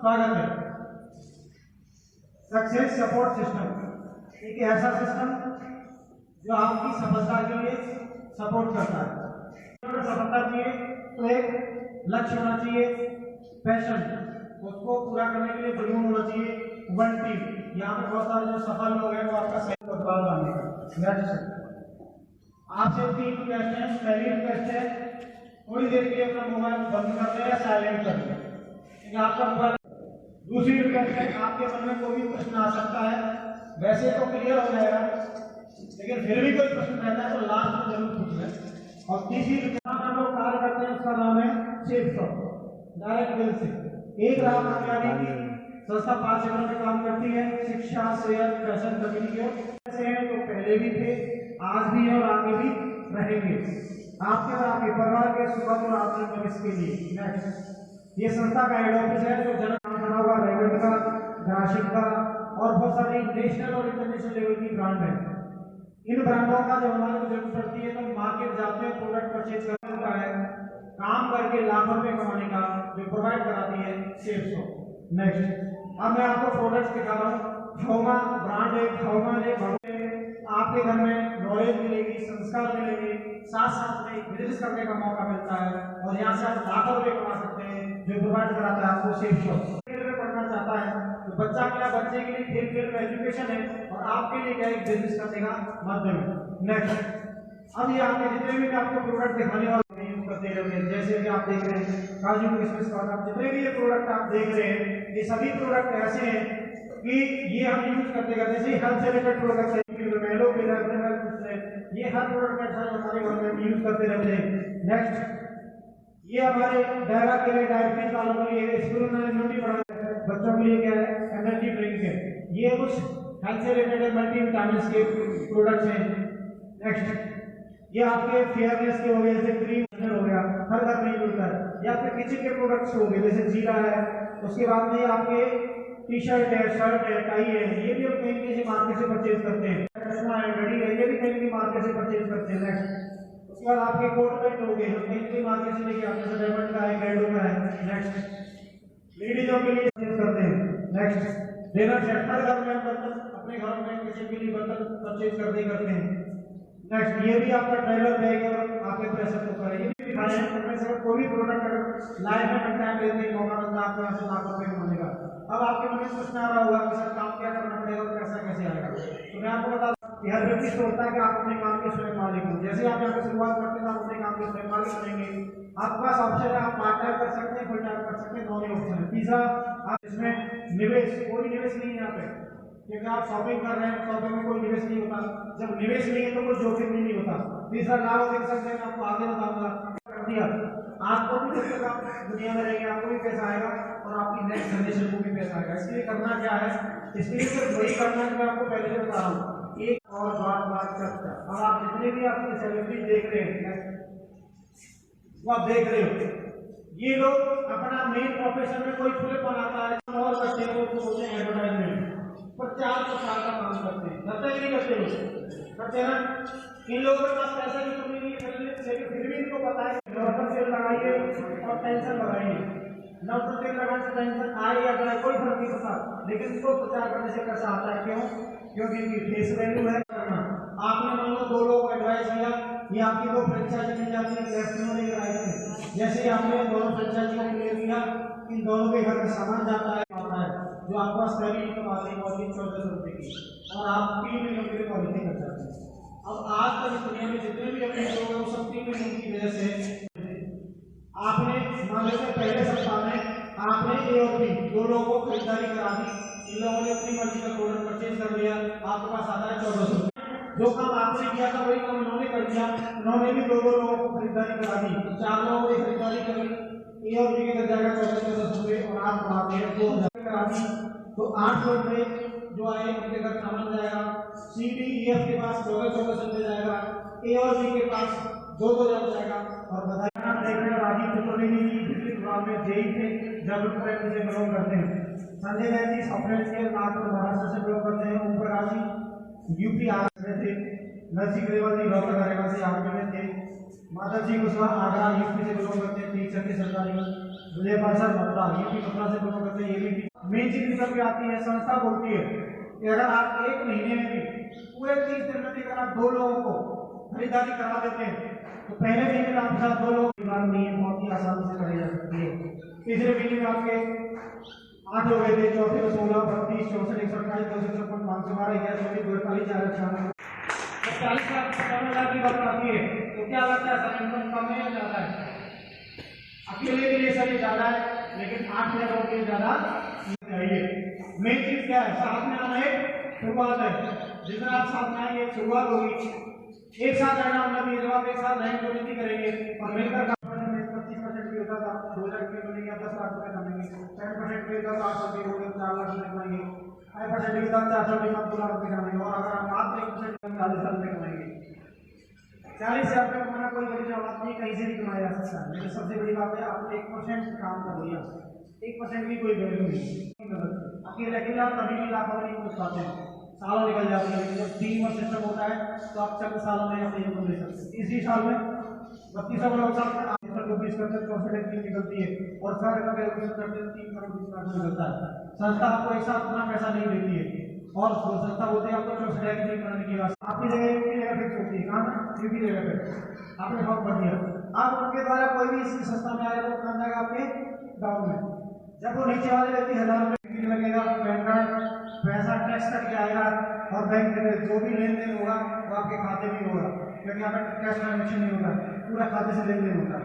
स्वागत है। Success support system एक ऐसा सिस्टम जो आपकी सफलता के लिए सपोर्ट करता है। अगर सफलता चाहिए तो एक लक्ष्य होना चाहिए, पैशन, उसको पूरा करने के लिए जुनून होना चाहिए, वन टीम। यहाँ पे बहुत सारे जो सफल लोग हैं वो आपका सही उत्पाद डालेगा। आपसे 3 रिक्वेस्ट है। पहली रिक्वेस्ट है थोड़ी देर के लिए अपना मोबाइल बंद कर दें या साइलेंट कर दें, आपका मोबाइल। दूसरी रिक्वेस्ट है आपके मन में कोई भी प्रश्न आ सकता है, वैसे तो क्लियर हो जाएगा लेकिन फिर भी कोई प्रश्न रहता है तो लास्ट में जरूर पूछ लें। और तीसरी हम लोग कार्य करते हैं उसका नाम है सेफ शॉप, डायरेक्ट बिल से। एक राह कामयाबी की संस्था 5 जगहों में काम करती है, शिक्षा, सेहत, फैशन, तकनीक ऐसे हैं जो पहले भी थे, आज भी है और आगे भी रहेंगे, आपके और आपके परिवार के सुख और आर्थिक भविष्य के लिए। नेक्स्ट, ये संस्था का हेड ऑफिस है जो जन बना हुआ रेवट का, ग्रासिक का और बहुत सारी नेशनल और इंटरनेशनल लेवल की ब्रांड है। इन ब्रांडों का जब हमारे को जरूरत पड़ती है तो मार्केट जाते हैं, प्रोडक्ट परचेज करने का है, काम करके लाखों रुपए कमाने का जो प्रोवाइड कराती है सेफ शॉप। नेक्स्ट, अब मैं आपको प्रोडक्ट्स दिखा रहा हूँ। खौमा ब्रांड है, खौमा आपके घर में नॉलेज मिलेगी, संस्कार मिलेंगे, साथ साथ में बिजनेस करने का मौका मिलता है और यहाँ से आप लाखों रुपए कमा सकते हैं जो प्रोवाइड कराता है आपको सेफ शॉप। पढ़ना चाहता है तो बच्चा क्या, बच्चे के लिए खेल खेल का एजुकेशन है और आपके लिए क्या एक बिजनेस करने का माध्यम है। नेक्स्ट, अब ये आपके जितने भी आपको प्रोडक्ट दिखाने वाले यूज करते रहते हैं, जैसे कि आप देख रहे हैं काजू किशमिश बादाम, जितने भी ये प्रोडक्ट आप देख रहे हैं ये सभी प्रोडक्ट ऐसे हैं कि ये हम यूज करते करते जैसे हेल्थ से रिलेटेड प्रोडक्ट है, ये हर प्रोडक्ट ऐसा हमारे घर में यूज करते रहते हैं। नेक्स्ट, ये हमारे डायरा के लिए, डायबिटीज वालों के लिए, स्कूल में इम्यूनिटी बढ़ाने बच्चों के लिए क्या है, एनर्जी ड्रिंक है। ये कुछ हेल्थ से रिलेटेड मल्टी विटामिन्स के प्रोडक्ट्स हैं। नेक्स्ट, ये आपके फेयरनेस के हो गए, जैसे क्रीम हो गया, हर घर में मिलता है, या फिर किचन के प्रोडक्ट्स हो गए जैसे जीरा है। उसके बाद में आपके टी शर्ट है, शर्ट है, टाई है, ये भी आप कहीं किसी मार्केट से परचेज करते हैं। घड़ी है, ये भी कहीं मार्केट से परचेज करते हैं। नेक्स्ट, उसके बाद आपके कोट पैंट हो गए, हम कहीं मार्केट से लेके आते हैं, डायमंड का है, गैडो का है। नेक्स्ट, लेडीजों के लिए परचेज करते हैं। नेक्स्ट, डिनर सेट, हर घर में बर्तन, अपने घर में किचन के लिए बर्तन परचेज करते हैं। नेक्स्ट, ये भी आपका ट्रेलर बैग और आपके प्रेशर कुकर है, ये भी दिखाए हैं। उनमें से कोई भी प्रोडक्ट अगर लाइफ में टाइम लेते हैं मौका मिलता है आपको यहाँ से लाखों रुपए कमाने का। अब आपके मन में प्रश्न आ रहा होगा कि सर काम क्या करना पड़ेगा और पैसा कैसे आएगा, तो मैं आपको बता दूं हर व्यक्ति सोचता है कि आप अपने काम के स्वयं मालिक हो। जैसे आप यहाँ पे शुरुआत करते हैं आप अपने काम के स्वयं मालिक बनेंगे। आपके पास ऑप्शन है, आप पार्ट टाइम कर सकते हैं, फुल टाइम कर सकते हैं, दोनों ऑप्शन है। तीसरा, आप इसमें निवेश, कोई निवेश नहीं है यहाँ पे, क्योंकि आप शॉपिंग कर रहे हैं, शॉपिंग में कोई निवेश नहीं होता। जब निवेश नहीं है तो कोई जोखिम नहीं होता। तीसरा लाभ देख सकते हैं, आपको आगे बताऊंगा। कर दिया आपको भी जब तक आप दुनिया में रहेंगे आपको भी पैसा आएगा और आपकी नेक्स्ट जनरेशन को भी पैसा आएगा। इसके लिए करना क्या है, इसके लिए सिर्फ वही करना है जो मैं आपको पहले से बता रहा हूँ, एक और बात करता। अब आप जितने भी आपके सेलिब्रिटी देख रहे हैं वो आप देख रहे हो, ये लोग अपना मेन प्रोफेशन में कोई फिल्म बनाता है और करते हैं, वो बोलते हैं एडवर्टाइजमेंट, प्रचार प्रसार का काम करते हैं। करते नहीं करते लोग, करते हैं ना। इन लोगों के पास पैसा की कमी नहीं है, लेकिन फिर भी इनको पता है तेल लगाइए और टेंशन लगाइए, तेल लगाने से टेंशन आए या जाए कोई फर्क नहीं पड़ता, लेकिन इसको प्रचार करने से पैसा आता है। क्यों? क्योंकि इनकी फेस वैल्यू है। आपने मान लो 2 लोगों को एडवाइस दिया, ये आपकी 2 फ्रेंचाइजी मिल जाती है, जैसे आपने दोनों फ्रेंचाइजी को क्लियर किया, इन दोनों के घर में सामान जाता है जो आपके पास पहली इनकम आती है 1400 रुपए की, और आप 3 मिलियन की पॉलिसी कर जाते हैं। अब आज तक इस दुनिया में जितने भी अपने लोग हैं वो सब 3 मिलियन की वजह से आपने मान लेते पहले सप्ताह में आपने ए और बी 2 लोगों को खरीदारी करा दी, इन लोगों ने अपनी मर्जी का प्रोडक्ट परचेज कर लिया, आपके पास आता है 1400 रुपये। जो काम आपने किया था वही काम इन्होंने कर दिया, इन्होंने भी 2 लोगों को खरीदारी करा दी, 4 लोगों ने खरीदारी कर ली, ए और बी के कर जाएगा 1400 रुपये और आप कमाते हैं 2000 करा दी, तो 800 रुपये जो आए उनके घर सामान जाएगा। सी डी ई एफ के पास 1400 रुपये जाएगा, ए और बी के पास 2,000 जाएगा। और बताइए राजीव चतुर्वेदी जी में जेई थे, जबलपुर से बिलोंग करते हैं। संजय गांधी सॉफ्टवेयर इंजीनियर नागपुर महाराष्ट्र से बिलोंग करते हैं। ओम प्रकाश जी यूपी आर में थे। नरसिंह ग्रेवाल जी डॉक्टर कार्यक्रम से आगरा में थे। माता जी कुशवाहा आगरा यूपी से बिलोंग करते हैं, टीचर के सरकारी में। विजय पार्षद मथुरा, ये भी मथुरा से दोनों करते हैं। ये भी मेन चीज निकल के आती है, संस्था बोलती है कि अगर आप एक महीने में भी पूरे 30 दिन में अगर आप 2 लोगों को खरीदारी करा देते हैं तो पहले महीने में आपके साथ 2 लोग बीमार नहीं है, बहुत ही आसानी से कराई जा सकती है। तीसरे महीने में आपके 8 हो गए थे, चौथे में 16, 32, 64, 128, 256, 512, 11, 44, 46, 40 लाख की बात आती है तो क्या लगता है सर, इनकम कम है या ज्यादा है? अकेले के लिए सर ये ज्यादा है, लेकिन 8 लोगों के लिए ज्यादा चाहिए। मेन चीज क्या है, साथ में आना है, शुरुआत है। जितना आप साथ में आएंगे शुरुआत होगी, एक साथ रहना मतलब ये जब आप एक साथ रहेंगे तो नीति करेंगे और मिलकर 25% भी होता था 2 लाख रुपये बनेंगे, 10 लाख रुपये कमेंगे, 10% भी होता 8 रुपये हो गए 4 लाख रुपये कमाएंगे, 5% भी होता 400 रुपये 2 लाख रुपये कमाएंगे, और अगर आप मात्र 1% 40 साल में कमाएंगे। 40,000 रुपये कमाना कोई बड़ी बात नहीं, कहीं से भी कमाया जा सकता है, लेकिन सबसे बड़ी बात है आप 1% काम कर लिया, 1% भी कोई वैल्यू नहीं। अकेले अकेले आप कभी भी लाखों नहीं पहुंच पाते हैं, सालों निकल जाते हैं। जब टीम और सिस्टम होता है तो आप 4 सालों में अपने इनकम ले सकते हैं। इसी साल में 32 लोग साथ 20 करते 64 टीम निकलती है और सारे का कैलकुलेशन करते हैं 3 करोड़ 20 लाख निकलता है। संस्था आपको एक साथ उतना पैसा नहीं देती है और संस्था होती है आपको 64 की टीम बनाने की बात आपकी जगह फिक्स होती है, कहाँ है की जगह पे आपने फॉर्म भर दिया, आप उनके द्वारा कोई भी इस संस्था में आएगा तो कहाँ जाएगा आपके गाँव में। जब वो नीचे वाले व्यक्ति 1000 रुपये लगेगा, पैन कार्ड पैसा टैक्स करके आएगा और बैंक में जो भी लेन देन होगा वो आपके खाते में होगा, क्योंकि यहाँ पर कैश ट्रांजेक्शन नहीं होगा, पूरा खाते से लेन देन होगा।